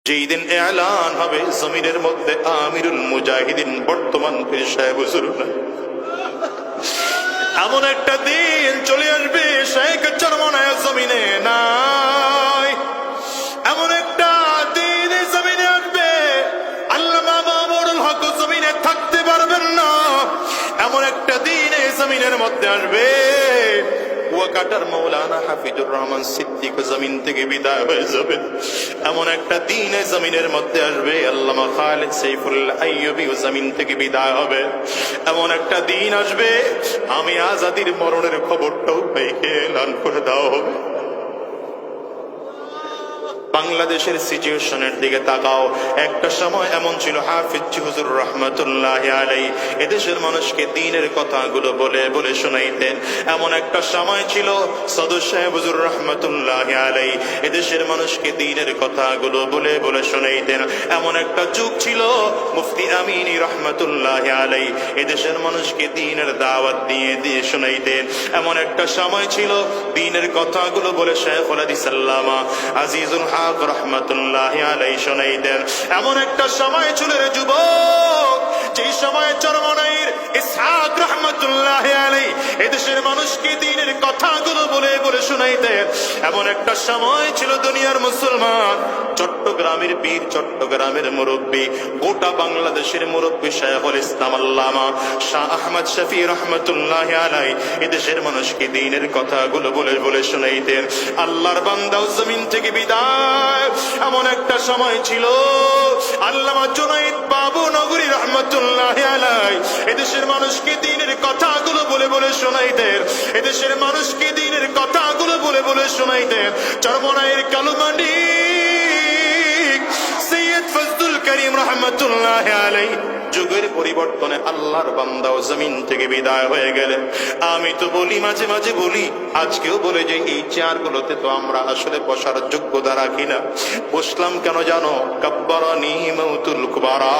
যেই দিন এলান হবে জমিনের মধ্যে আমিরুল মুজাহিদিন বর্তমান পীর সাহেব হুজুর এমন একটা দিন চলে আসবে শেখ চরমনায় জমিনে নাই। এমন একটা দিন জমিনে আসবে আল্লামা মামুনুল হক জমিনে থাকতে পারবেন না। এমন একটা দিন এই জমিনের মধ্যে আসবে ওয়াকাটার মৌলানা হাফিজুর রহমান সিদ্দিক জমিন থেকে বিদায় হয়ে যাবে। এমন একটা দিন এই জমিনের মধ্যে আসবে আল্লামা খালিদ সাইফুল্লাহ আইয়ুবী জমিন থেকে বিদায় হবে। এমন একটা দিন আসবে আমি আজাদির মরণের খবরটাও পেয়ে এলান করে দেওয়া হবে। বাংলাদেশের সিচুয়েশনের দিকে তাকাও। একটা সময় এমন ছিল হাফিজ হুজুর রহমাতুল্লাহি আলাইহি এদেশের মানুষকে দ্বীনের কথাগুলো বলে বলে শোনাইতেন। এমন একটা সময় ছিল সদর সাহেব হুজুর রহমাতুল্লাহি আলাইহি এদেশের মানুষকে দ্বীনের কথাগুলো বলে বলে শোনাইতেন। এমন একটা যুগ ছিল মুফতি আমিনী রহমাতুল্লাহি আলাইহি এদেশের মানুষকে দ্বীনের দাওয়াত দিয়ে দিয়ে শোনাইতেন। এমন একটা সময় ছিল দ্বীনের কথাগুলো বলে শাইখুল হাদিস আল্লামা আজিজুল হক রহমাতুল্লাহি আলাইহি শোনাইতেন। এমন একটা সময় ছিল রে যুবক, যে সময় চরমনাইর ইসহাক রহমাতুল্লাহি আলাইহি এদেশের মানুষকে দ্বীনের কথাগুলো বলে বলে শোনাইতেন। এমন একটা সময় ছিল দুনিয়ার মুসলমান, চট্টগ্রামের পীর, চট্টগ্রামের মুরব্বী, গোটা বাংলাদেশের মুরব্বী শাইখুল ইসলাম আল্লামা শাহ আহমদ শফি রহমাতুল্লাহি আলাইহি এদেশের মানুষকে দ্বীনের কথাগুলো বলে বলে শোনাইতেন। আল্লাহর বান্দাও জমিন থেকে বিদায়। এমন একটা সময় ছিল আল্লামা জুনাইদ বাবু নগরী রহমাতুল্লাহি আলাইহি এদেশের মানুষকে দ্বীনের কথাগুলো বলে বলে শোনাইতেন। এদেশের মানুষকে দ্বীনের কথাগুলো বলে বলে শোনাইতেন। চরমনাইয়ের কালুমানি সৈয়দ ফজলুল করিম রহমাতুল্লাহি আলাইহি যুগের পরিবর্তনে আল্লাহর বান্দাও জমিন থেকে বিদায় হয়ে গেলেন। আমি তো বলি, মাঝে মাঝে বলি, আজকেও বলে যে এই চেয়ারগুলোতে তো আমরা আসলে বসার যোগ্যতা রাখি না। বসলাম কেন জানো? কাব্বারানি মাউতুল কুবারা,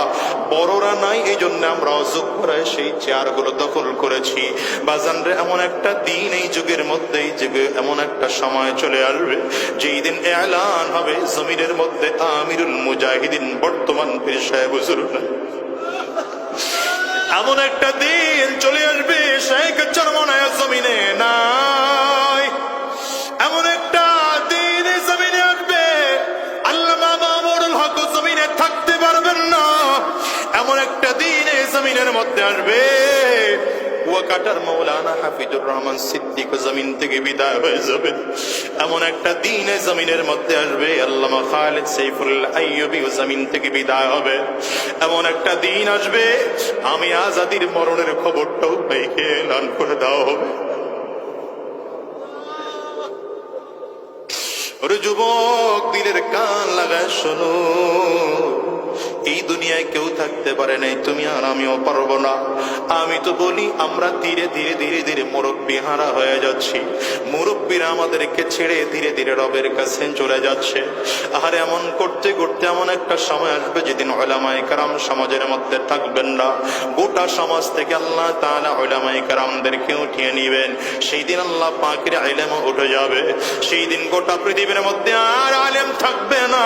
বড়রা নাই এই জন্য আমরা অযোগ্যরা সেই চেয়ারগুলো দখল করেছি। বাজানরে এমন একটা দিন এই যুগের মধ্যে, এই যুগে এমন একটা সময় চলে আসবে যেই দিন এলান হবে জমিনের মধ্যে আমিরুল মুজাহিদিন বর্তমান পীর সাহেব হুজুর। এমন একটা দিন চলে আসবে শেখ চরমনায় জমিনে নাই। এমন একটা দিন জমিনে আসবে আল্লামা মামুনুল হক জমিনে থাকতে পারবেন না। এমন একটা দিন জমিনের মধ্যে আসবে ওয়াকাটার মৌলানা হাফিজুর রহমান সিদ্দিক জমিন থেকে বিদায় হয়ে যাবে। এমন একটা দিন জমিনের মধ্যে আসবে আল্লামা খালিদ সাইফুল্লাহ আইয়ুবী জমিন থেকে বিদায় হবে। এমন একটা দিন আসবে আমি আজাদির মরণের খবরটাও পেয়ে এলান করে দেওয়া হবে। ওরে যুবক, দিলের কান লাগায় শোনো, এই দুনিয়ায় কেউ থাকতে পারে নাই, তুমি আর আমিও পারবো না। আমি তো বলি আমরা ধীরে ধীরে ধীরে ধীরে মুরব্বী হারা হয়ে যাচ্ছি। মুরব্বীরা আমাদেরকে ছেড়ে ধীরে ধীরে রবের কাছে চলে যাচ্ছে। আর এমন করতে করতে এমন একটা সময় আসবে যেদিন উলামায়ে কেরাম সমাজের মধ্যে থাকবেন না। গোটা সমাজ থেকে আল্লাহ তাআলা উলামায়ে কেরামদেরকে উঠিয়ে নিবেন। সেই দিন আল্লাহ পাকের ইলমও উঠে যাবে। সেই দিন গোটা পৃথিবীর মধ্যে আর আলেম থাকবে না,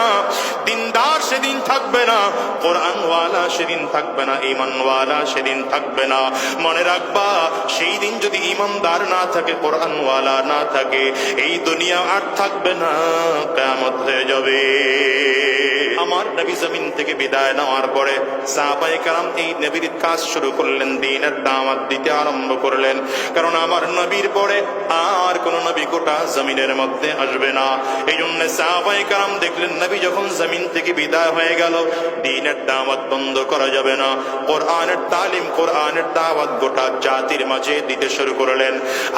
দিনদার সেদিন থাকবে না, কোরআনওয়ালা সেদিন থাকবে না, ঈমানওয়ালা সেদিন থাকবে না। মনে রাখবা, সেই দিন যদি ঈমানদার না থাকে, কোরআনওয়ালা না থাকে, এই দুনিয়া আর থাকবে না, কিয়ামত হয়ে যাবে। আমার নবী জমিন থেকে বিদায় নেওয়ার পরে সাহাবায়ে কেরাম এই নবীর কাজ শুরু করলেন, দ্বীনের দাওয়াত দিতে আরম্ভ করলেন। কারণ আমার নবীর পরে আর কোন নবী গোটা জমিনের মধ্যে আসবে না। এই জন্য সাহাবায়ে কেরাম দেখলেন নবী যখন জমিন থেকে বিদায় হয়ে গেল, দ্বীনের দাওয়াত বন্ধ করা যাবে না। কোরআনের তালিম, কোরআনের দাওয়াত গোটা জাতির মাঝে দিতে শুরু করলেন।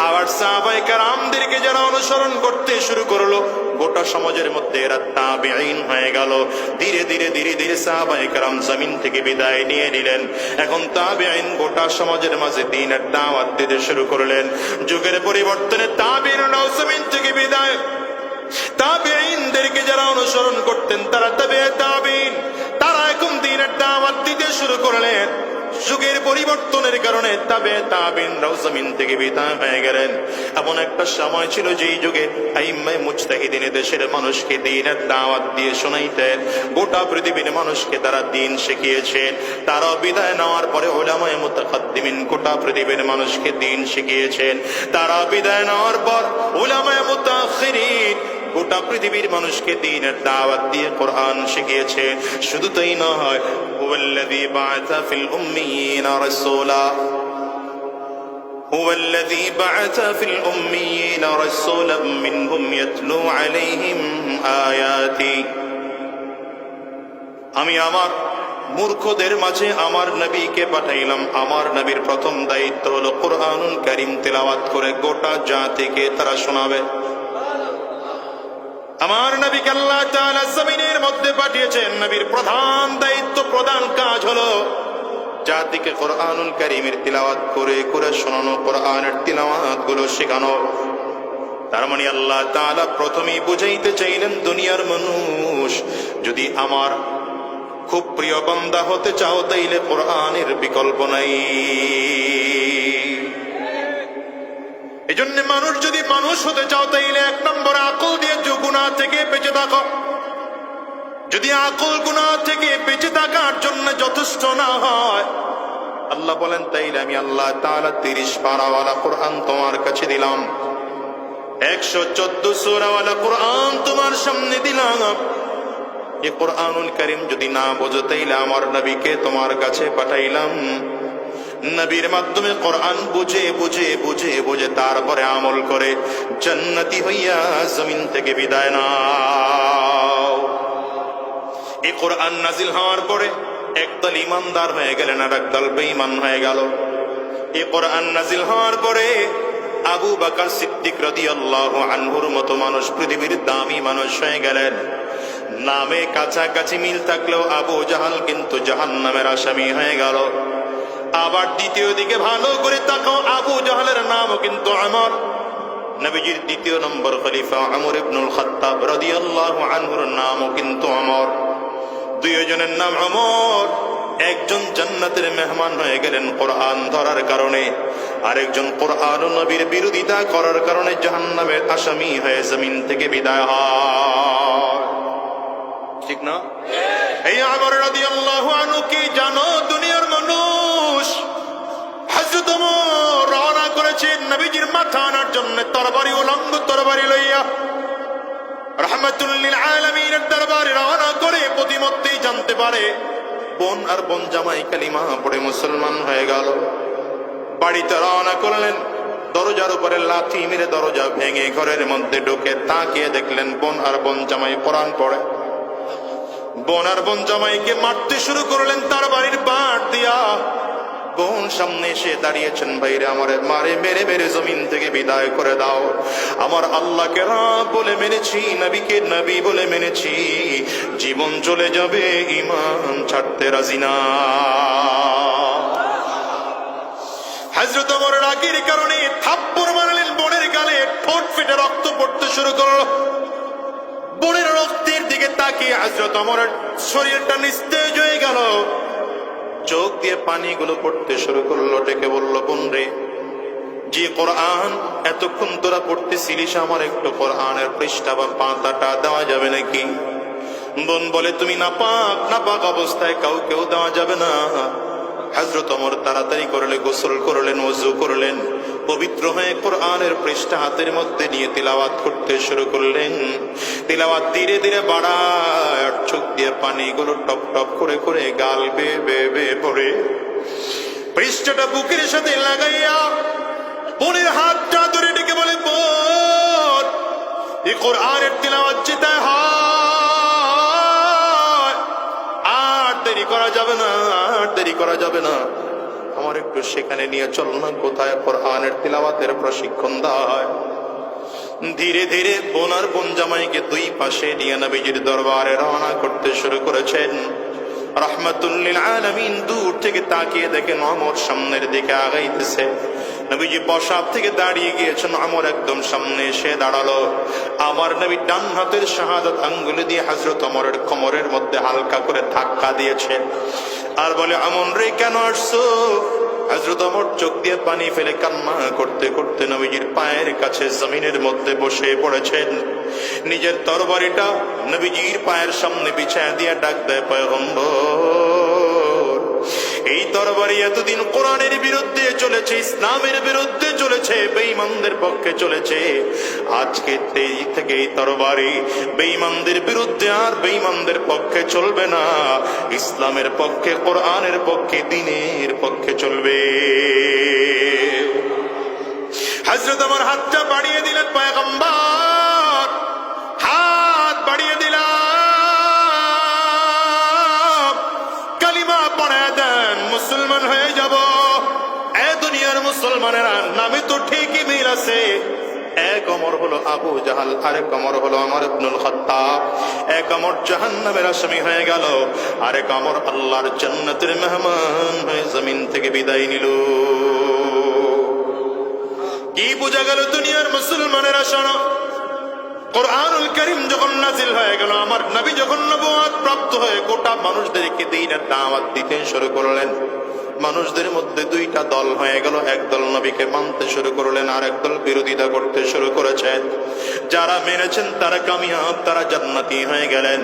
আবার সাহাবায়ে কেরামদেরকে যারা অনুসরণ করতে শুরু করলো, গোটা সমাজের মধ্যে এরা তাবেঈন হয়ে গেল। ধীরে ধীরে ধীরে ধীরে সাহাবায়ে কেরাম জমিন থেকে বিদায় নিয়ে নিলেন। এখন তাবেঈন গোটা সমাজের মাঝে দ্বীনের দাওয়াত দিতে শুরু করলেন। যুগের পরিবর্তনে তাবেঈনরাও জমিন থেকে বিদায়। তাবেঈনদেরকে যারা অনুসরণ করতেন তারা তাবেঈন, তারা এখন দ্বীনের দাওয়াত দিতে শুরু করলেন। যুগের পরিবর্তনের কারণে তাবিনরাও জমিন থেকে বিদায় হয়ে গেলেন। এমন একটা সময় ছিল যেই যুগে আইম্মায়ে মুজতাহিদিন দেশের মানুষকে দ্বীনের দাওয়াত দিয়ে শোনাইতেন, গোটা পৃথিবীর মানুষকে তারা দ্বীন শিখিয়েছেন। তারা বিদায় নেওয়ার পরে উলামায়ে মুতাকাদ্দিমিন গোটা পৃথিবীর মানুষকে দ্বীন শিখিয়েছেন। তারা বিদায় নেওয়ার পর উলামায়ে মুতাআখিরিন গোটা পৃথিবীর মানুষকে দ্বীনের দাওয়াত দিয়ে কোরআন শিখিয়েছে। শুধু তাই নয়, হুয়াল্লাযী বা'আসা ফিল উম্মিয়িনা রাসূলা হুয়াল্লাযী বা'আসা ফিল উম্মিয়িনা রাসূলাম মিনহুম ইয়াতলু আলাইহিম আয়াতি। আমি আমার মূর্খদের মাঝে আমার নবীকে পাঠাইলাম। আমার নবীর প্রথম দায়িত্ব হলো কোরআনুল কারীম তেলাওয়াত করে গোটা জাতিকে তারা শোনাবে। আমার নবীকে আল্লাহ তাআলা জমিনের মধ্যে পাঠিয়েছেন। নবীর প্রধান দায়িত্ব, প্রধান কাজ হলো জাতিকে কোরআনুল কারীমের তিলাওয়াত করে করে শোনানো, কোরআনের তিলাওয়াত গুলো শেখানো। তার মানে আল্লাহ তাআলা প্রথমেই বুঝাইতে চাইলেন, দুনিয়ার মানুষ, যদি আমার খুব প্রিয় বান্দা হতে চাও তাইলে কোরআনের বিকল্প নাই। এজন্য মানুষ যদি মানুষ হতে চাও তাইলে এক নম্বর আকল দিয়ে গুনাহ থেকে বেঁচে থাকো। যদি আকল গুনাহ থেকে বেঁচে থাকার জন্য যথেষ্ট না হয়, আল্লাহ বলেন তাইলে আমি আল্লাহ তাআলা 30 পারাওয়ালা কোরআন তোমার কাছে দিলাম, 114 সূরাওয়ালা কোরআন তোমার সামনে দিলাম। এই কোরআনুল কারীম যদি না বোঝো তাইলে আমার নবীকে তোমার কাছে পাঠাইলাম। নবীর মাধ্যমে কোরআন বুঝে বুঝে বুঝে বুঝে তারপরে আমল করে জান্নাতি হইয়া জমিন থেকে বিদায় নাও। এই কোরআন নাজিল হওয়ার পরে একদল ইমানদার হয়ে গেলেন আর একদল বেঈমান হয়ে গেল। এই কোরআন নাজিল হওয়ার পরে আবু বকর সিদ্দিক রাদিয়াল্লাহু আনহুর মতো মানুষ পৃথিবীর দামি মানুষ হয়ে গেলেন। নামে কাছাকাছি মিল থাকলেও আবু জাহাল কিন্তু জাহান্নামের আসামি হয়ে গেল। আবার দ্বিতীয় দিকে ভালো করে তাকাও, আবু জাহালের নামও কিন্তু আমর। নবীজির দ্বিতীয় নম্বর খলিফা ওমর ইবনুল খাত্তাব রাদিয়াল্লাহু আনহুর নামও কিন্তু আমর। দুইজনের নাম আমর। একজন জান্নাতের মেহমান হয়ে গেলেন কোরআন ধরার কারণে, আরেকজন কোরআন ও নবীর বিরোধিতা করার কারণে জাহান্নামের আসামি হয়ে জমিন থেকে বিদায় হয়। ঠিক না? এই আমর রাদিয়াল্লাহু আনহু কি জানো? দুনিয়ার মানুষ, হযরত ওমর রওনা করেছেন নবীজির মাথা আনার জন্য তরবারি, উলঙ্গ তরবারি লইয়া রাহমাতুল লিল আলামিনের দরবারে রওনা করে প্রতিমধ্যেই জানতে পারে বোন আর বোন জামাই কালিমা পড়ে মুসলমান হয়ে গেল। বাড়িতে রওনা করলেন, দরজার উপরে লাথি মেরে দরজা ভেঙে ঘরের মধ্যে ঢুকে তাকিয়ে দেখলেন বোন আর বোন জামাই কোরআন পড়ে। বোন আর বোন জামাইকে মারতে শুরু করলেন তার বাড়ির বাঁট দিয়া। বোন সামনে এসে দাঁড়িয়েছেন, ভাইরে আমারে মারে মেরে মেরে জমিন থেকে বিদায় করে দাও। আমার আল্লাহকে রব বলে মেনেছি, নবীকে নবী বলে মেনেছি, জীবন চলে যাবে ঈমান ছাড়তে রাজি না। হযরত ওমর রাগের কারণে থাপ্পড় মারলেন বোনের গালে, ঠোঁট ফেটে রক্ত পড়তে শুরু করলো। বোনের রক্তের দিকে তাকিয়ে হযরত ওমরের শরীরটা নিস্তেজ হয়ে গেল, চোখ দিয়ে পানিগুলো পড়তে শুরু করলো। ডেকে বলল, বোন রে, যে কোরআন এতক্ষণ তোরা পড়তেছিলিস, আমার একটু কোরআনের পৃষ্ঠা বা পাতাটা দেওয়া যাবে নাকি? বোন বলে, তুমি নাপাক অবস্থায় কাউকেও দেওয়া যাবে না। হযরত ওমর তাড়াতাড়ি করলে গোসল করলেন, ওযু করলেন, পবিত্র হয়ে কোরআনের পৃষ্ঠা হাতের মধ্যে নিয়ে তিলাওয়াত করতে শুরু করলেন। তিলাওয়াত ধীরে ধীরে বাড়ায়, চোখ দিয়ে পানিগুলো টপ টপ করে করে গাল বেয়ে বেয়ে বেয়ে পড়ে। পৃষ্ঠাটা বুকের সাথে লাগাইয়া বোনের হাতটা ধরে ডেকে বলে, বোন, এই কোরআনের তিলাওয়াত যেতে হয়, আর দেরি করা যাবে না, আর দেরি করা যাবে না, আমার একটু সেখানে নিয়ে চল না, কোথায় কোরআনের তিলাওয়াতের প্রশিক্ষণ দেওয়া হয়। ধীরে ধীরে বোন আর বোন জামাইকে দুই পাশে নিয়ে নবীজির দরবারে রওনা করতে শুরু করেছেন। রাহমাতুল লিল আলামিন দূর থেকে তাকিয়ে দেখেন ওমর সামনের দিকে আগাইতেছে। নবীজি পেশাব থেকে দাঁড়িয়ে গিয়েছেন, ওমর একদম সামনে এসে দাঁড়ালো। আমার নবী ডান হাতের শাহাদাত আঙ্গুল দিয়ে হযরত ওমরের কোমরের মধ্যে হালকা করে ধাক্কা দিয়েছেন আর বলে, আমন রে কেন আসছো? হযরত ওমর চোখ দিয়ে পানি ফেলে কান্না করতে করতে নবীজির পায়ের কাছে জমিনের মধ্যে বসে পড়েছেন। নিজের তরবারিটা নবীজির পায়ের সামনে বিছায়া দিয়ে ডাক দেয়, পয়গম্বর, এই তরবারি এতদিন কোরআনের বিরুদ্ধে চলেছে, ইসলামের বিরুদ্ধে চলেছে, বেঈমানদের পক্ষে চলেছে। আজকে থেকে এই তরবারি বেঈমানদের বিরুদ্ধে আর বেঈমানদের পক্ষে চলবে না, ইসলামের পক্ষে, কোরআনের পক্ষে, দ্বীনের পক্ষে চলবে। হযরত ওমর হাতটা বাড়িয়ে দিলেন, পয়গম্বর হাত বাড়িয়ে দিলাম, কালিমা পড়ে দেন, মুসলমান হয়ে যাব। এ দুনিয়ার মুসলমানেরা নামে তো ঠিকই মিল আছে, এক ওমর হলো আবু জাহাল, আরেক ওমর হলো ওমর ইবনুল খাত্তাব। এক ওমর জাহান্নামের আসামি হয়ে গেল, আরেক ওমর আল্লাহর জান্নাতের মেহমান হয়ে জমিন থেকে বিদায় নিল। কি বোঝা গেল দুনিয়ার মুসলমানেরা? শোনো, কোরআনুল কারীম যখন নাজিল হয়ে গেল, আমার নবী যখন নবুয়ত প্রাপ্ত হয়ে গোটা মানুষদেরকে দ্বীনের দাওয়াত দিতে শুরু করলেন, মানুষদের মধ্যে দুইটা দল হয়ে গেল। একদল নবীকে মানতে শুরু করলেন, আর একদল বিরোধিতা করতে শুরু করেছেন। যারা মেনেছেন তারা কামিয়াব, তারা জান্নাতি হয়ে গেলেন।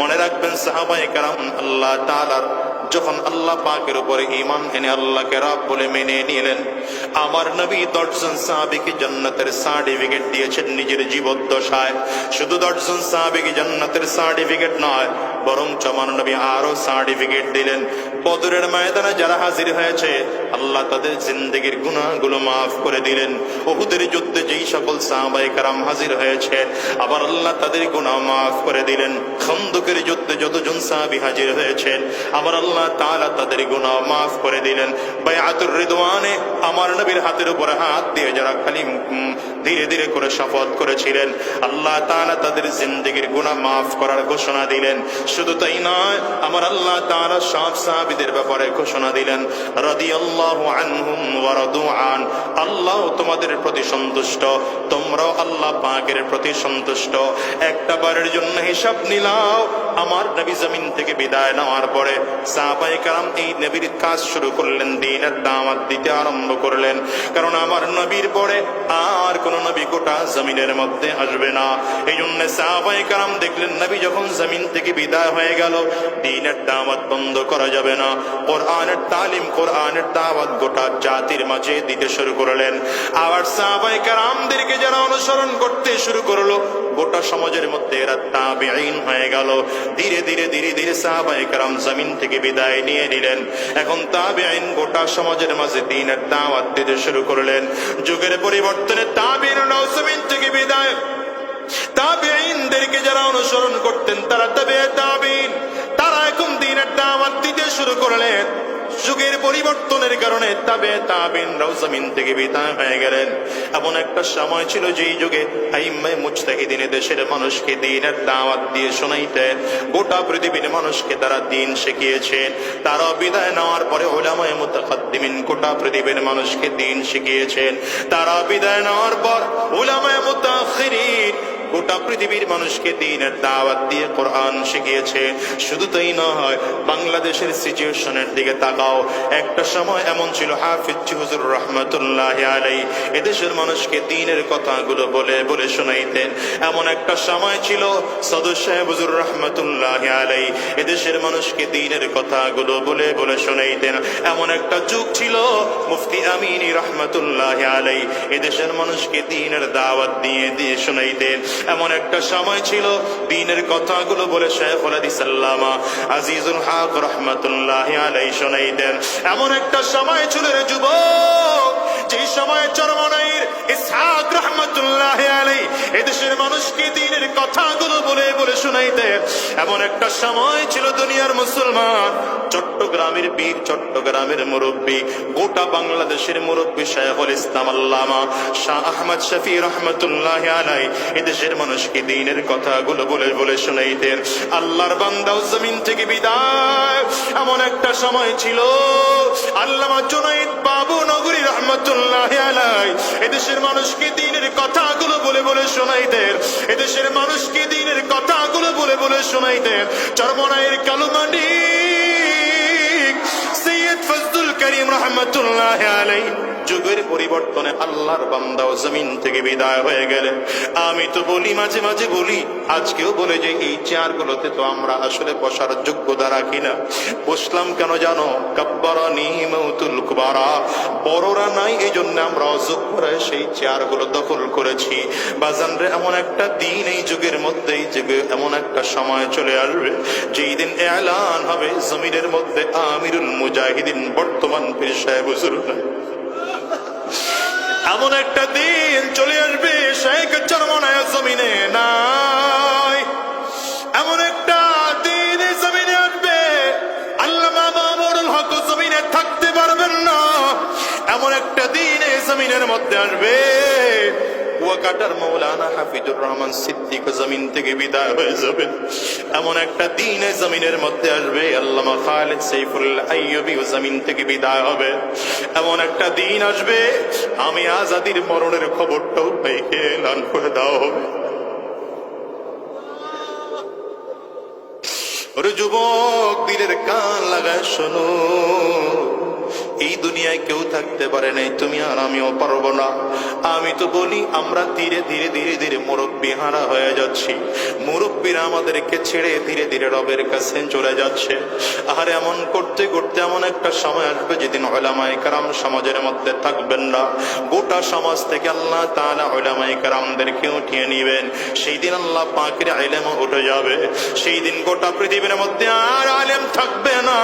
মনে রাখবেন সাহাবায়ে কেরাম আল্লাহ তাআলার যখন আল্লাহ পাকের উপরে ঈমান এনে আল্লাহকে রব বলে মেনে নিলেন, আমার নবী 10 জন সাহাবীকে জান্নাতের সার্টিফিকেট দিয়েছেন নিজের জীবদ্দশায়। শুধু 10 জন সাহাবীকে জান্নাতের সার্টিফিকেট নয়, বরং আমার নবী আরো সার্টিফিকেট দিলেন। বদরের ময়দানে যারা হাজির হয়েছে, আল্লাহ তাদের জিন্দেগির গুনাহগুলো মাফ করে দিলেন। উহুদের যুদ্ধে যেই সকল সাহাবায়ে কেরাম হাজির হয়েছে, আবার আল্লাহ তাদের গুনাহ মাফ করে দিলেন। খন্দকের যুদ্ধে যতজন সাহাবী হাজির হয়েছেন, আবার আল্লাহ তাআলা তাদের গুনাহ মাফ করে দিলেন। বায়াতুর রিদওয়ানে আমার নবীর হাতের উপরে হাত দিয়ে যারা খালিম ধীরে ধীরে করে শপথ করেছিলেন, আল্লাহ তাআলা তাদের জিন্দেগির গুনাহ মাফ করার ঘোষণা দিলেন। শুধু তাই নয়, আমার আল্লাহ তাআলা সব সাহাবীদের ব্যাপারে ঘোষণা দিলেন, রাদিয়াল্লাহু আনহুম ওয়া রাদু আন, আল্লাহ তোমাদের প্রতি সন্তুষ্ট, তোমরাও আল্লাহ পাকের প্রতি সন্তুষ্ট। একটা বারের জন্য হিসাব নিলাও, আমার নবী জমিন থেকে বিদায় নেওয়ার পরে সাহাবায়ে কেরাম এই নবীর কাজ শুরু করলেন, দ্বীনের দাওয়াত দিতে আরম্ভ করলেন। কারণ আমার নবীর পরে আর কোন নবী গোটা জমিনের মধ্যে আসবে না। এই জন্য সাহাবায়ে কেরাম দেখলেন নবী যখন জমিন থেকে বিদায় হয়ে গেল, দ্বীনের দাওয়াত বন্ধ করা যাবে না। কোরআনের তালিম, কোরআনের দাওয়াত গোটা জাতির মাঝে দিতে শুরু করলেন। আবার সাহাবায়ে কেরামদেরকে যারা অনুসরণ করতে শুরু করলো, গোটা সমাজের মধ্যে এরা তাবেঈন হয়ে গেল। ধীরে ধীরে ধীরে ধীরে সাহাবায়ে কেরাম জমিন থেকে বিদায় নিয়ে নিলেন। এখন তাবেঈন গোটা সমাজের মাঝে দ্বীনের দাওয়াত দিতে শুরু করলেন। যুগের পরিবর্তনে তাবেঈনরাও জমিন থেকে বিদায়। তাবেঈনদেরকে যারা অনুসরণ করতেন, তারা তাবেঈন, তারা এখন দ্বীনের দাওয়াত দিতে শুরু করলেন। যুগের পরিবর্তনের কারণে তাবেঈনরাও জমিন থেকে বিদায় হয়ে গেলেন। এমন একটা সময় ছিল যেই যুগে আইম্মায়ে মুজতাহিদিন দেশের মানুষকে দ্বীনের দাওয়াত দিয়ে শোনাইতেন। গোটা পৃথিবীর মানুষকে তারা দ্বীন শিখিয়েছেন। তারা বিদায় নেওয়ার পরে উলামায়ে মুতাকাদ্দিমিন গোটা পৃথিবীর মানুষকে দ্বীন শিখিয়েছেন। তারা বিদায় নেওয়ার পর উলামায়ে মুতাআখিরিন গোটা পৃথিবীর মানুষকে দ্বীনের দাওয়াত দিয়ে কোরআন শিখিয়েছে। শুধু তাই নয়, বাংলাদেশের সিচুয়েশনের দিকে তাকাও। একটা সময় এমন ছিল, হাফিজ হুজুর রাহমাতুল্লাহি আলাইহি এদেশের মানুষকে দ্বীনের কথাগুলো বলে বলে শোনাইতেন। এমন একটা সময় ছিল, সদর সাহেব হুজুর রাহমাতুল্লাহি আলাইহি এদেশের মানুষকে দ্বীনের কথাগুলো বলে বলে শোনাইতেন। এমন একটা যুগ ছিল, মুফতি আমিনী রাহমাতুল্লাহি আলাইহি এদেশের মানুষকে দ্বীনের দাওয়াত দিয়ে দিয়ে শোনাইতেন। এমন একটা সময় ছিল, দ্বীনের কথাগুলো বলে শাইখুল হাদিস আল্লামা আজিজুল হক রাহমাতুল্লাহি আলাইহি শোনাইতেন। এমন একটা সময় ছিল রে যুবক, যে সময় চরমনাইর ইসহাক রাহমাতুল্লাহ আলাইহি এদেশের মানুষকে দ্বীনের কথাগুলো বলে বলে শোনাইতেন, এমন একটা সময় ছিল দুনিয়ার মুসলমান, চট্টগ্রামের বীর, চট্টগ্রামের মুরব্বী, গোটা বাংলাদেশের মুরব্বী শায়খুল ইসলাম আল্লামা শাহ আহমদ শফি রাহমাতুল্লাহ আলাইহি এদেশের মানুষকে দ্বীনের কথাগুলো বলে বলে শোনাইতেন। আল্লাহর বান্দাও জমিন থেকে বিদায়, এমন একটা সময় ছিল আল্লামা জুনাইদ বাবু নগরী রাহমাতুল্লাহ আলাইহি এদেশের মানুষকে দ্বীনের কথাগুলো বলে বলে শোনাইতেন, এদেশের মানুষকে দ্বীনের কথাগুলো বলে বলে শোনাইতেন। চরমনাইয়ের কালুমানি সৈয়দ ফজলুল করিম রাহমাতুল্লাহ আলাইহি যুগের পরিবর্তনে আল্লাহর বান্দাও জমিন থেকে বিদায় হয়ে গেলেন। আমি তো বলি, মাঝে মাঝে বলি, আজকেও বলে যে এই চেয়ারগুলোতে তো আমরা আসলে বসার যোগ্যতা রাখি না। বসলাম কেন জানো? কাব্বারানি মাউতুল কুবারা, বড়রা নাই এই জন্য আমরা অযোগ্যরা সেই চেয়ারগুলো দখল করেছি। বাজানরে, এমন একটা দিন এই যুগের মধ্যে, এই যুগে এমন একটা সময় চলে আসবে যেই দিন এলান হবে জমিনের মধ্যে আমিরুল মুজাহিদিন বর্তমান পীর সাহেব হুজুর নাই। এমন একটা দিন চলে আসবে শেখ চরমনায় জমিনে নাই, এমন একটা দিন জমিনে আসবে আল্লামা মামুনুল হক জমিনে থাকতে পারবেন না, এমন একটা দিন জমিনের মধ্যে আসবে কুয়াকাটার মৌলানা হাফিজুর রহমান সিদ্দিক জমিন থেকে বিদায় হয়ে যাবেন। এমন একটা দিন জমিনের মধ্যে আসবে আল্লামা খালিদ সাইফুল্লাহ আইয়ুবী জমিন থেকে বিদায় হবে। এমন একটা দিন আসবে আমি আজাদির মরণের খবরটাও ভাইকে এলান করে দেওয়া হবে। ওরে যুবক, দিলের কান লাগায় শোনো, এই দুনিয়ায় কেউ থাকতে পারে নাই, তুমি আর আমিও পারবো না। আমি তো বলি আমরা ধীরে ধীরে ধীরে ধীরে মুরব্বী হারা হয়ে যাচ্ছি, মুরব্বীরা আমাদেরকে ছেড়ে ধীরে ধীরে রবের কাছে চলে যাচ্ছে। আর এমন করতে করতে এমন একটা সময় আসবে যেদিন উলামায়ে কেরাম সমাজের মধ্যে থাকবেন না, গোটা সমাজ থেকে আল্লাহ তাআলা উলামায়ে কেরামদেরকে উঠিয়ে নিবেন। সেই দিন আল্লাহ পাকের ইলম উঠে যাবে, সেই দিন গোটা পৃথিবীর মধ্যে আর আলেম থাকবে না,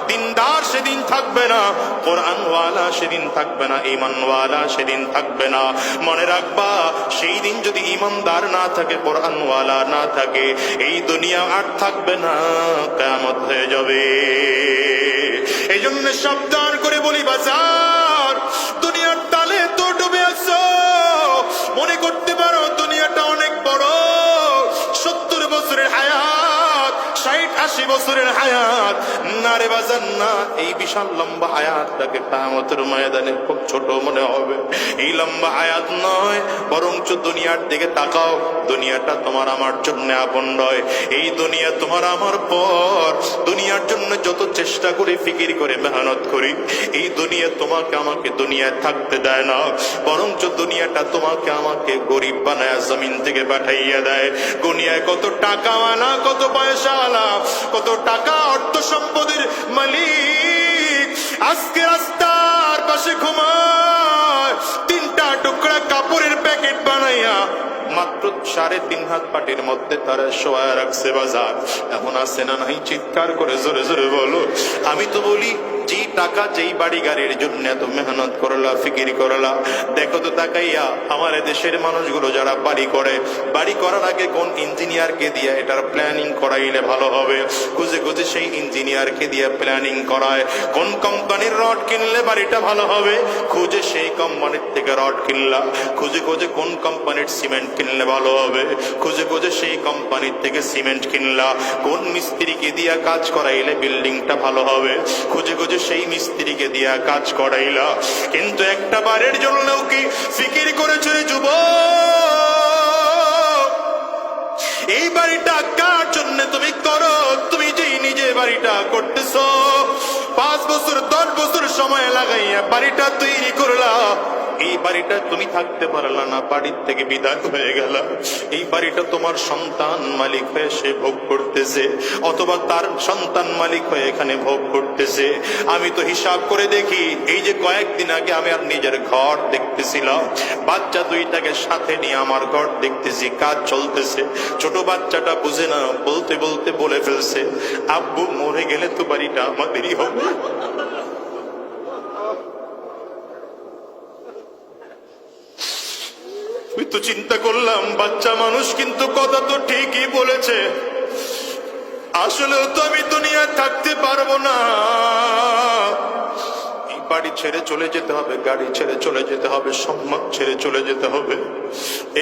দিনদার সেদিন থাকবে না, কোরআনওয়ালা সেদিন থাকবে না, ঈমানওয়ালা সেদিন থাকবে না। মনে রাখবা, সেই দিন যদি ঈমানদার না থাকে, কোরআনওয়ালা না থাকে, এই দুনিয়া আর থাকবে না, কিয়ামত হয়ে যাবে। এই জন্য সাবধান করে বলি বাজার, দুনিয়ার তালে তো ডুবে আছো, মনে করতে পারো দুনিয়াটা অনেক বড়, 70 বছরের হায়াত, 60-80 বছরের হায়াত না রে বাজার না। এই বিশাল লম্বা হায়াতটাকে কিয়ামতের ময়দানে খুব ছোট মনে হবে। এই লম্বা হায়াত নয়, বরঞ্চ দুনিয়ার দিকে তাকাও, দুনিয়াটা তোমার আমার জন্য আপন নয়। এই দুনিয়া তোমার আমার পর, দুনিয়ার জন্য যত চেষ্টা করে ফিকির করে মেহনত করি, এই দুনিয়া তোমাকে আমাকে দুনিয়ায় থাকতে দেয় না, বরঞ্চ দুনিয়াটা তোমাকে আমাকে গরিব বানায় জমিন থেকে পাঠাইয়া দেয়। দুনিয়ায় কত টাকাওয়ালা, কত পয়সাওয়ালা, কত টাকা অর্থ সম্পদের মালিক আজকে রাস্তার পাশে ঘুমায়, 3টা টুকরা কাপড়ের প্যাকেট বানাইয়া মাত্র 3.5 হাত পাটির মধ্যে তারা শোয়া রাখছে। বাজার এখন আছে না নাই? চিৎকার করে জোরে জোরে বলো। আমি তো বলি, যেই টাকা যেই বাড়ি গাড়ির জন্য এত মেহনত করলা, ফিকির করলা, দেখো তো তাকাইয়া আমার দেশের মানুষগুলো যারা বাড়ি করে, বাড়ি করার আগে কোন ইঞ্জিনিয়ারকে দিয়ে এটার প্ল্যানিং করাইলে ভালো হবে, খুঁজে খুঁজে সেই ইঞ্জিনিয়ারকে দিয়ে প্ল্যানিং করায়। কোন কোম্পানির রড কিনলে বাড়িটা ভালো হবে, খুঁজে সেই কোম্পানির থেকে রড কিনলা। খুঁজে খুঁজে কোন কোম্পানির সিমেন্ট কিনলে ভালো হবে, খুঁজে খুঁজে সেই কোম্পানির থেকে সিমেন্ট কিনলা। কোন মিস্ত্রিকে দিয়া কাজ করাইলে বিল্ডিংটা ভালো হবে, খুঁজে খুঁজে সেই মিস্ত্রিকে দিয়া কাজ করাইলা। কিন্তু একটা বারের জন্য কি ফিকির করেছো রে যুবক? এই বাড়িটা কার জন্য তুমি করো? তুমি যেই নিজে বাড়িটা করতেছো, 5 বছর 10 বছর সময় লাগাইয়া বাড়িটা তৈরি করলা, এই বাড়িটা তুমি থাকতে পারলা না, বাড়ির থেকে বিদায় হয়ে গেল। এই বাড়িটা তোমার সন্তান মালিক হয়ে সে ভোগ করতেছে, অথবা তার সন্তান মালিক হয়ে এখানে ভোগ করতেছে। আমি তো হিসাব করে দেখি, এই যে কয়েকদিন আগে আমি আর নিজের ঘর দেখতেছিলাম, বাচ্চা 2টাকে সাথে নিয়ে আমার ঘর দেখতেছি, কাজ চলতেছে। ছোট বাচ্চাটা বুঝে না, বলতে বলতে বলে ফেলছে, আব্বু মরে গেলে তো বাড়িটা আমাদেরই হবে। ওই তো চিন্তা করলাম বাচ্চা মানুষ কিন্তু কথা তো ঠিকই বলেছে, আসলেও তো আমি দুনিয়ায় থাকতে পারবো না, এই বাড়ি ছেড়ে চলে যেতে হবে, গাড়ি ছেড়ে চলে যেতে হবে, সম্মান ছেড়ে চলে যেতে হবে।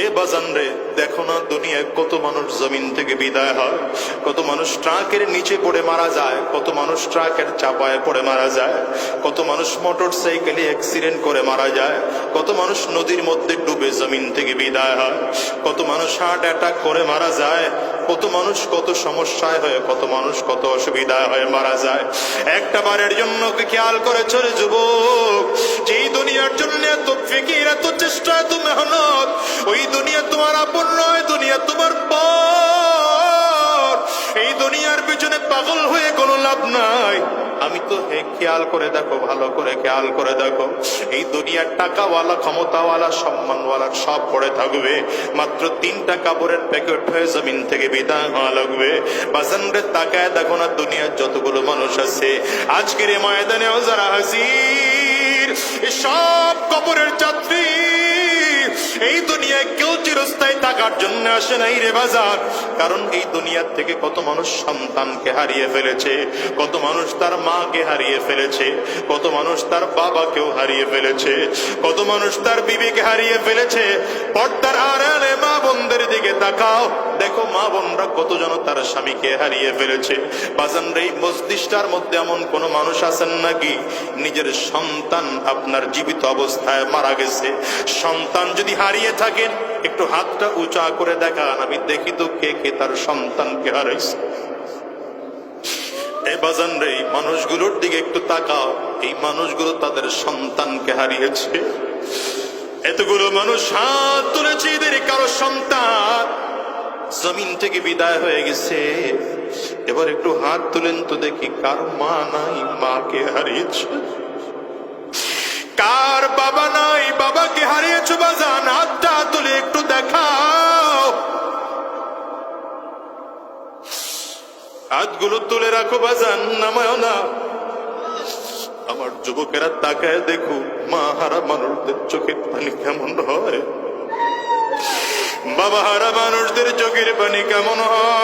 এ বাজান রে, দেখো না দুনিয়ায় কত মানুষ জমিন থেকে বিদায় হয়, কত মানুষ ট্রাকের নিচে পড়ে মারা যায়, কত মানুষ ট্রাকের চাপায় পড়ে মারা যায়, কত মানুষ মোটর সাইকেলে অ্যাক্সিডেন্ট করে মারা যায়, কত মানুষ নদীর মধ্যে ডুবে জমিন থেকে বিদায় হয়, কত মানুষ হার্ট অ্যাটাক করে মারা যায়, কত মানুষ কত সমস্যায় হয়ে, কত মানুষ কত অসুবিধায় হয়ে মারা যায়। একটা বারের জন্য কি খেয়াল করে চলে যুবক, যেই দুনিয়ার জন্য এত ফিকির, এত চেষ্টা, এত মেহনত, ওই দুনিয়া তোমার আপন নয়, দুনিয়া তোমার পর। এই দুনিয়ার পিছনে পাগল হয়ে কোনো লাভ নাই। আমি তো খেয়াল করে দেখো, ভালো করে খেয়াল করে দেখো, এই দুনিয়ার টাকাওয়ালা, ক্ষমতাওয়ালা, সম্মানওয়ালা সব পড়ে থাকবে, মাত্র 3টা কাপড়ের প্যাকেট হয়ে জমিন থেকে বিদায় হওয়া লাগবে। বাজানরে তাকায় দেখো না দুনিয়ার যতগুলো মানুষ আছে, আজকের এই ময়দানেও যারা হাজির, সব কবরের যাত্রী। এই দুনিয়ায় কেউ চিরস্থায়ী থাকার জন্য আসে নাই রে বাজার, কারণ এই দুনিয়ার থেকে কত মানুষ সন্তানকে হারিয়ে ফেলেছে, কত মানুষ তার মাকে হারিয়ে ফেলেছে, কত মানুষ তার বাবাকেও হারিয়ে ফেলেছে, কত মানুষ তার বিবিকে হারিয়ে ফেলেছে। পর্দার আড়ালে মা বোনদের দিকে তাকাও, দেখো মা বোনরা কতজন তার স্বামীকে হারিয়ে ফেলেছে। বাজান রে, এই মস্তিষ্কটার মধ্যে এমন কোন মানুষ আছেন নাকি নিজের সন্তান আপনার জীবিত অবস্থায় মারা গেছে? সন্তান যদি হারিয়ে থাকেন একটু হাতটা উঁচা করে দেখান, আমি দেখি তো কে কে তার সন্তানকে হারাইছে। এই বাজান রে, এই মানুষগুলোর দিকে একটু তাকাও, এই মানুষগুলো তাদের সন্তানকে হারিয়েছে। এতগুলো মানুষ হাত তুলেছে, এদের কারো সন্তান জমিন থেকে বিদায় হয়ে গেছে। এবার একটু হাত তুলেন তো দেখি, কার মা নাই, মাকে হারিয়েছে? কার বাবা নাই, বাবাকে হারিয়েছো? বাজান হাতটা তুলে একটু দেখাও, হাতগুলো তুলে রাখো বাজান, নামায় না। আমার যুবকেরা তাকায় দেখো, মা হারা মানুষদের চোখের পানি কেমন হয়, বাবা হারা মানুষদের চোখের পানি কেমন হয়,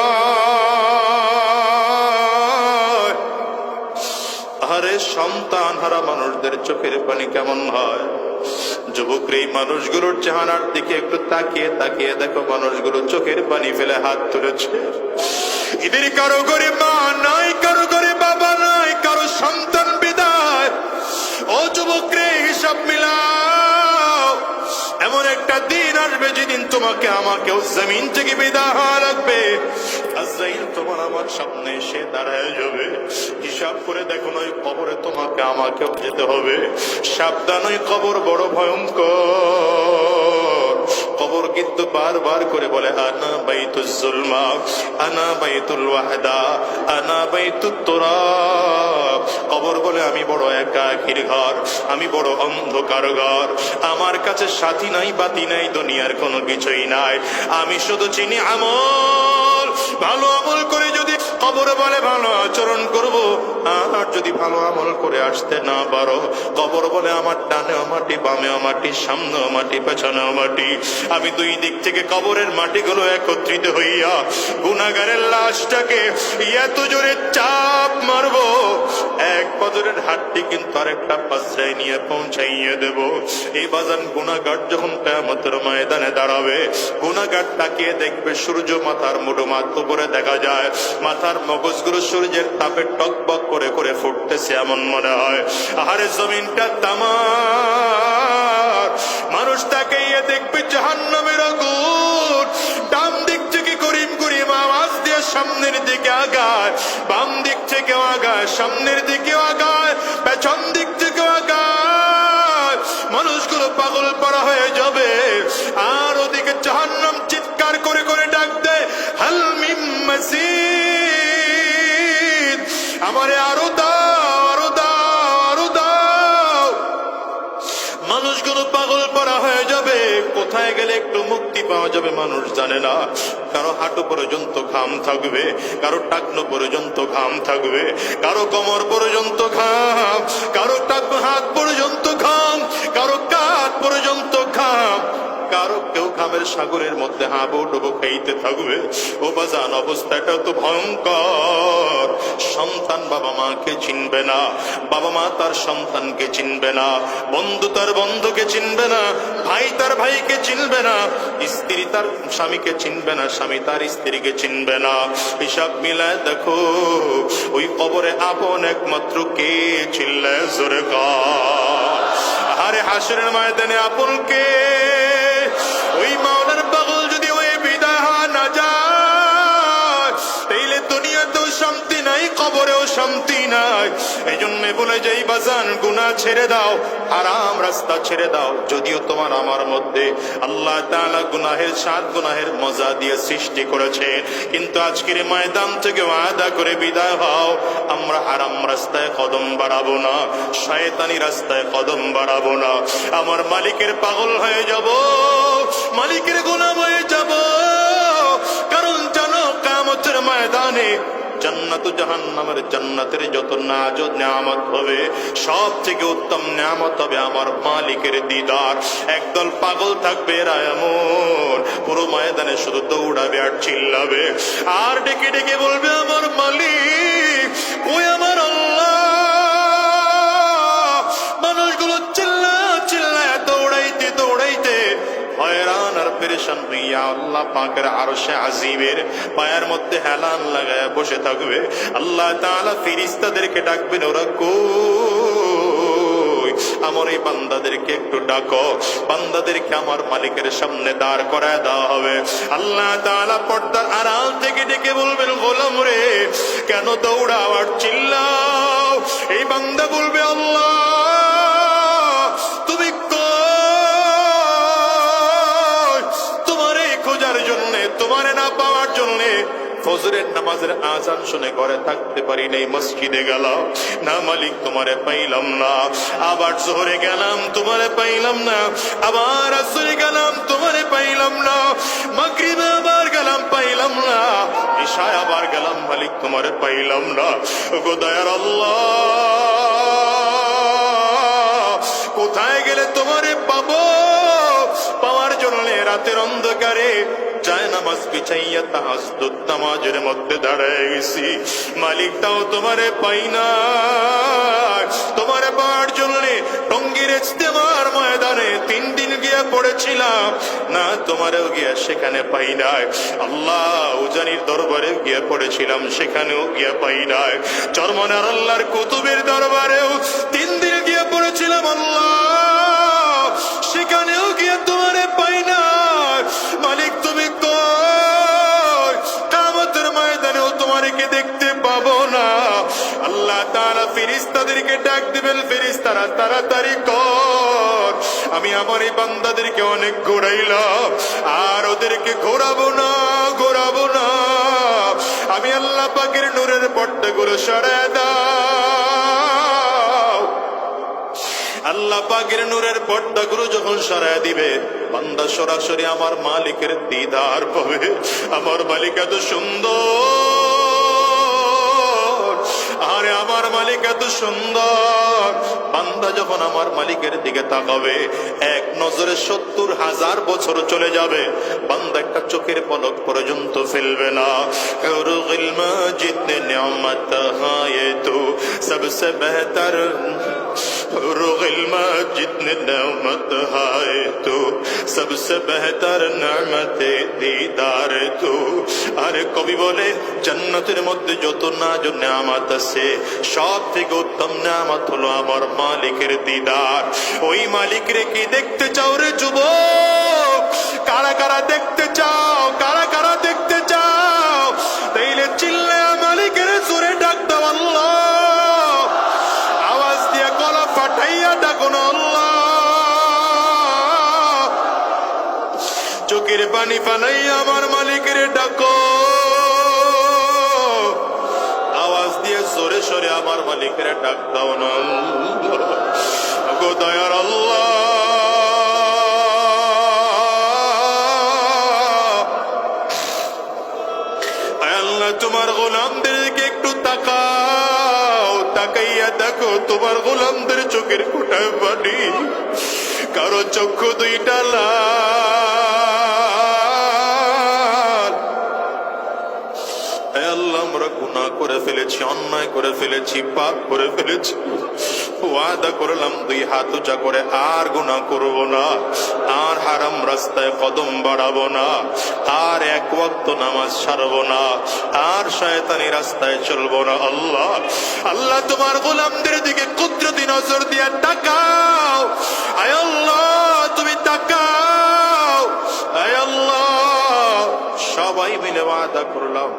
আরে সন্তান হারা মানুষদের চোখের পানি কেমন হয়। যুবক, এই মানুষগুলোর চেহারার দিকে একটু তাকিয়ে তাকিয়ে দেখো, মানুষগুলো চোখের পানি ফেলে হাত তুলেছে। এদের কারো ঘরে মা নাই, কারো ঘরে বাবা নাই, কারো সন্তান বিদায়। ও যুবক রে, হিসাব মিলাও, এমন একটা দিন আসবে যেদিন তোমাকে আমাকেও জমিন থেকে বিদায় হওয়া লাগবে। আজরাইল তোমার আমার সামনে এসে দাঁড়ায় যাবে। হিসাব করে দেখো, নয় কবরে তোমাকে আমাকেও যেতে হবে। সাবধান, ওই কবর বড় ভয়ঙ্কর। কবর কিন্তু বারবার করে বলে, আনা বাইতুল জুলমা, আনা বাইতুল ওয়াহদা, আনা বাইতুত তুরাব। কবর বলে, আমি বড় একাকীর ঘর, আমি বড় অন্ধকার ঘর, আমার কাছে সাথী নাই, বাতি নাই, দুনিয়ার কোনো কিছুই নাই, আমি শুধু চিনি আমল। ভালো আমল করে যদি কবরে বলে ভালো আচরণ করব, আর যদি ভালো আমল করে আসতে না পারো, কবর বলে আমার ডানেও মাটি, বামেও মাটি, সামনেও মাটি, পেছনেও মাটি। আমি দুই দিক থেকে কবরের মাটিগুলো একত্রিত হইয়া গুনাহগারের লাশটাকে এত জোরে চাপ মারবো, এক পাজরের হাড্ডি কিন্তু আরেকটা পাজরায় নিয়ে পৌঁছাইয়ে দেব। এই বাজান গুনাহগার যখন কিয়ামতের ময়দানে দাঁড়াবে, গুনাহগার তাকিয়ে দেখবে সূর্য মাথার মুঠো মাথা উপরে দেখা যায়, মাথার মগজগুলো সূর্যের তাপে টকবক করে করে ফুটতেছে এমন মনে হয়। আহারে জমিনটা তামার। মানুষ তাকিয়ে দেখবে জাহান্নামের আগুন। ডান দিক থেকে করিম করিম আওয়াজ দিয়ে সামনের দিকে আগায়, বাম দিক থেকে আগায়, সামনের দিকে আগায়, পেছন দিক থেকে আগায়। মানুষগুলো পাগল পারা হয়ে যাবে। আর ওদিকে জাহান্নাম চিৎকার করে করে ডাক দেয়, হাল মিন মাজিদ, আমারে আরো দাও, আরো দাও, আরো দাও। মানুষগুলো পাগল পারা হয়ে যাবে। কোথায় গেলে একটু মুক্তি পাওয়া যাবে মানুষ জানে না। কারো হাঁটু পর্যন্ত ঘাম থাকবে, কারো টাকনো পর্যন্ত ঘাম থাকবে, কারো কোমর পর্যন্ত ঘাম, কারো হাত পর্যন্ত ঘাম, কারো কাঁধ পর্যন্ত ঘাম। আরো কেউ ঘামের সাগরের মধ্যে হাবুডুবু খাইতে থাকবে। ও বাজান, অবস্থাটা তো ভয়ঙ্কর। সন্তান বাবা মাকে চিনবে না, বাবা মা তার সন্তানকে চিনবে না, বন্ধু তার বন্ধুকে চিনবে না, ভাই তার ভাইকে চিনবে না, স্ত্রী তার স্বামীকে চিনবে না, স্বামী তার স্ত্রীকে চিনবে না। হিসাব মিলায় দেখো ওই কবরে আপন একমাত্র কে? চিল্লায় জোরে কার। আরে হাসরের ময়দানে আপন কে? ওই মাওলার পাগল যদি ওই বিদায় না যায়, তাইলে দুনিয়াতেও শান্তি নাই, কবরেও শান্তি নাই। এই জন্য বলে যাই বাজান, গুনাহ ছেড়ে দাও, হারাম রাস্তা ছেড়ে দাও। যদিও তোমার আমার মধ্যে আল্লাহ তাআলা গুনাহের সাত গুনাহের মজা দিয়ে সৃষ্টি করেছেন, কিন্তু আজকের ময়দান থেকে ওয়াদা করে বিদায় হও, আমরা হারাম রাস্তায় কদম বাড়াবো না, শয়তানি রাস্তায় কদম বাড়াবো না। আমার মালিকের পাগল হয়ে যাব, মালিকের গোলাম হয়ে যাব। কারণ জানো, কিয়ামতের ময়দানে জান্নাত ও জাহান্নামের জান্নাতের যত নাজ ও নিয়ামত হবে, সব থেকে উত্তম নিয়ামত হবে আমার মালিকের দিদার। একদল পাগল থাকবে এরা এমন, পুরো ময়দানে শুধু দৌড়াবে আর চিল্লাবে আর ডেকে ডেকে বলবে, আমার মালিক ওই আমার আল্লাহ। মানুষগুলো চিল্লা চিল্লায় দৌড়াইতে দৌড়াইতে হয়রান আর পেরেশান হইয়া আল্লাহ পাকের আরশে আজিমের পায়ের মধ্যে হেলান লাগায় বসে থাকবে। আল্লাহ তাআলা ফেরেশতাদেরকে ডাকবেন, ওরা কই? আমার এই বান্দাদেরকে একটু ডাকো। বান্দাদেরকে আমার মালিকের সামনে দাঁড় করায় দেওয়া হবে। আল্লাহ তাআলা পর্দার আড়াল থেকে ডেকে বলবেন, গোলাম রে, কেন দৌড়াও আর চিল্লাও? এই বান্দা বলবে, আল্লাহ তুমি তোমারে না পাওয়ার জন্য ফজরের নামাজের আজান শুনে ঘরে থাকতে পারি নাই, মসজিদে গেলাম না মালিক, তোমারে পাইলাম না। আবার জোহরে গেলাম, তোমারে পাইলাম না। আবার আসরে গেলাম, তোমারে পাইলাম না। মাগরিবে আবার গেলাম, পাইলাম না। ইশায় আবার গেলাম, মালিক তোমারে পাইলাম না। ওগো দয়ার আল্লাহ, কোথায় গেলে তোমারে পাবো? পাওয়ার জন্য রাতের অন্ধকারে যায় নামাজ বিছাইয়া তাহাজ্জুদ নামাজের মধ্যে দাঁড়ায় গেছি, মালিক তাও তোমারে পাই না। তোমারে পাওয়ার জন্য টঙ্গীর ইজতেমার ময়দানে 3 দিন গিয়া পড়েছিলাম না, তোমারেও গিয়া সেখানে পাই নাই। আল্লাহ উজানির দরবারে গিয়া পড়েছিলাম, সেখানেও গিয়া পাই নাই। চরমনার আল্লাহর কুতুবের দরবারেও 3 দিন গিয়া পড়েছিলাম, আল্লাহ সেখানেও গিয়া তোমারে পাই না। মালিক তুমি কই? কিয়ামতের ময়দানেও তোমাকে দেখতে পাবো না। আল্লাহ তাআলা ফেরেশতাদেরকে ডাক দিবেন, ফেরেশতারা তাড়াতাড়ি কর, আমি আমার এই বান্দাদেরকে অনেক ঘোরাইলাম, আর ওদেরকে ঘোরাবো না, ঘোরাবো না। আমি আল্লাহ পাকের নূরের পর্দাগুলো সরায় দাও। আল্লাহ পাকের নূরের পর্দাগুলো যখন সরায় দিবে, বান্দা সরাসরি আমার মালিকের দিদার পাবে। আমার মালিক এত সুন্দর, আরে আমার মালিক এত সুন্দর। বান্দা যখন আমার মালিকের দিকে তাকাবে, এক নজরে 70,000 বছর চলে যাবে, বান্দা একটা চোখের পলক পর্যন্ত ফেলবে না। হুরুল মাজিদ নে নিয়ামত হায়ে তো সবসে বেহতর, হুরুল মাজিদ নে নিয়ামত হায়ে তো সবসে বেহতর নিয়ামতে দিদার তো। আরে কবি বলে, জান্নাতের মধ্যে যত নাজ ও নিয়ামত আছে, সব থেকে উত্তম নিয়ামত হলো আমার মালিকের দিদার। ওই মালিকরে কি দেখতে চাও রে যুবক? কারা কারা দেখতে চাও? কারা কারা দেখতে চাও? তাইলে চিল্লায়া মালিকের জোরে ডাক দাও, আল্লাহ। আওয়াজ দিয়া গলা ফাটাইয়া ডাকো না, আল্লাহ। চোখের পানি ফালাইয়া আমার মালিকের ডাকো, আওয়াজ দিয়ে সরে সরে আমার মালিকের ডাক দাও না, গো দয়ার আল্লাহ। আল্লাহ তোমার গোলামদেরকে একটু তাকাও, তাকাইয়া দেখো তোমার গোলামদের চোখের কোটায় পানি। কারো চক্ষু দুইটা লাল। হে আল্লাহ, আমরা গুনাহ করে ফেলেছি, অন্যায় করে ফেলেছি, পাপ করে ফেলেছি। ওয়াদা করলাম 2 হাত উঁচা করে আর গুনাহ করব না, আর হারাম রাস্তায় কদম বাড়াবো না, আর 1 ওয়াক্ত নামাজ ছাড়বো না, আর শয়তানি রাস্তায় চলবো না। আল্লাহ, আল্লাহ তোমার গোলামদের দিকে কুদরতি নজর দিয়ে তাকাও। আয় আল্লাহ, তুমি তাকাও। আয় আল্লাহ, সবাই মিলে ওয়াদা করলাম,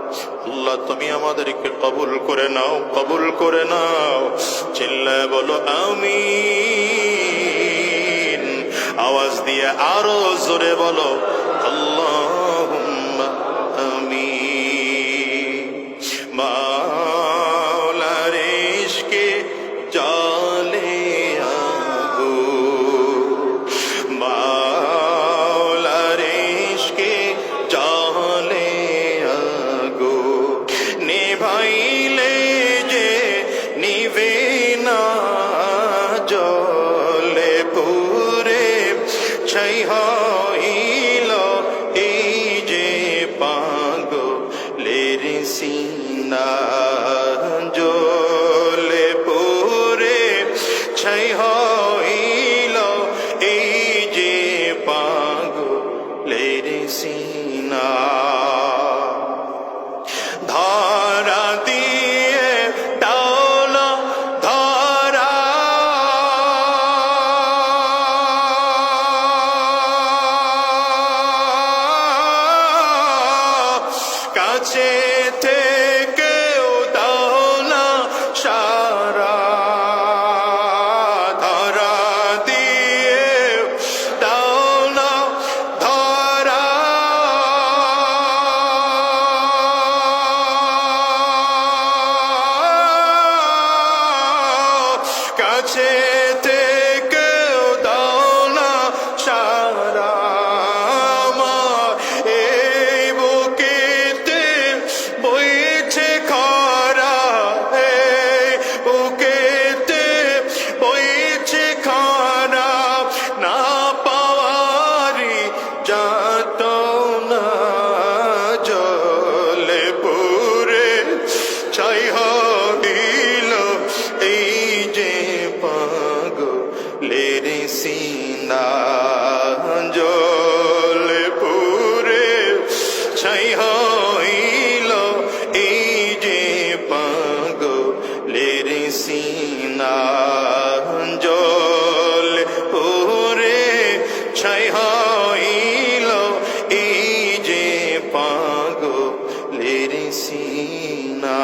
আল্লাহ তুমি আমাদেরকে কবুল করে নাও, কবুল করে নাও। চিল্লায় বলো আমিন। আওয়াজ দিয়ে আরো জোরে বলো আল্লাহুম্মা আমিন। মাওলার ইশকে জালে আগো, মাওলার ইশকে জালে আগো, নেভাইলে যে নিভে না, জলে পুরে ছাই হইল এই যে পাগলের সিনা, জলে পুরে ছাই হইল এই যে পাগলের সিনা। ধরা দিয়ে ডাল ধরা, কাছে থেকেও দাও না সারা। ধরা দিয়ে দাও না ধরা, কাছে থেকেও দাও না সারা। আমার এই বুকেতে বইছে খরা, এই বুকেতে বইছে খরা, না পাওয়ারি যাত না, জলে পুরে ছাই হইল এই যে পাগলের সিনা, জলে পুরে ছাই হইল এই যে পাগলের সিনা, জলে পুরে ছাই হইল এই যে পাগলের সিনা।